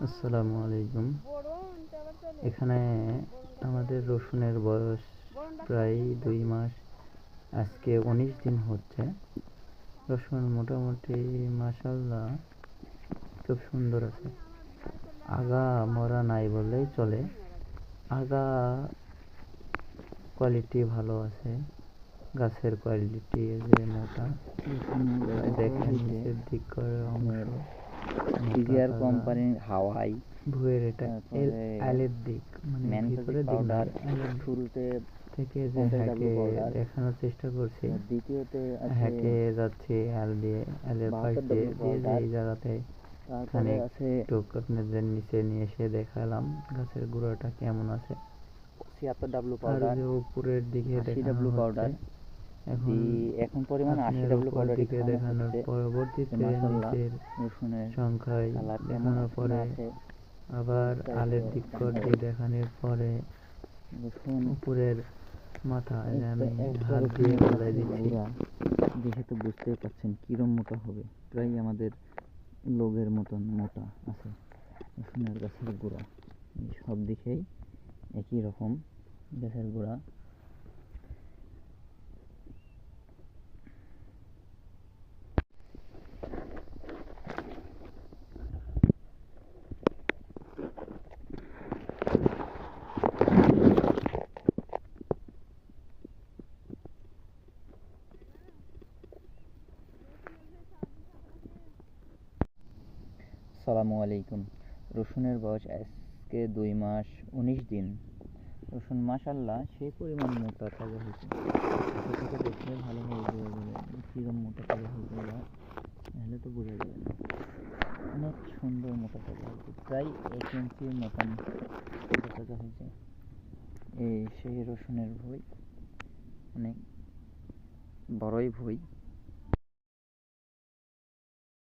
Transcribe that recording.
আসসালামু আলাইকুম। এখানে আমাদের রসুনের বয়স প্রায় 2 মাস, আজকে 19 দিন হচ্ছে। রসুন মোটামুটি মাশাআল্লাহ খুব সুন্দর আছে, আগা মরা নাই বললেই চলে। আগা কোয়ালিটি ভালো আছে, গাছের কোয়ালিটি যে মোটা, দেখেন নিচের দিক করে অংশ টিজিআর কোম্পানির হাওয়াই ভুয়ের, এটা আলের দিক, মানে ভিতরের দিক না, শুরুতে থেকে যে হ্যাকে দেখানোর চেষ্টা করছি। দ্বিতীয়তে হ্যাকে যাচ্ছি আল দিয়ে, আলের পাশ দিয়ে যে এই জায়গাতে খানিক টুক আপনাদের নিচে নিয়ে এসে দেখালাম গাছের গোড়াটা কেমন আছে। 76W আর পাউডার, যে উপরের দিকে 80W পাউডার, এখন পরিমাণ 80W পাউডার দিকে দেখানোর পরবর্তীতে নিচের সংখ্যায় দেখানোর পরে আবার আলের দিক দিয়ে দেখানোর পরে উপরের মাথা আমি হাত দিয়ে বলাই দিচ্ছি। দেখে তো বুঝতেই পারছেন কিরম মোটা হবে, প্রায় আমাদের লোগের মতন মোটা আছে রসুনের গাছের গোড়া। সব দিকেই একই রকম গাছের গোড়া। আসসালামু আলাইকুম। রসুনের বয়স আজকে 2 মাস 19 দিন। রসুন মাশাআল্লাহ সেই পরিমাণ মোটা তাজা হয়েছে, থেকে দেখলে ভালোভাবে বোঝা যাবে কীরকম মোটা তাজা হয়েছে, নাহলে তো বোঝা যাবে না। অনেক সুন্দর মোটা তাজা হয়েছে, প্রায় 1 ইঞ্চির মতন মোটা তাজা হয়েছে। এই সেই রসুনের ভুঁই, অনেক বড়ই ভুঁই।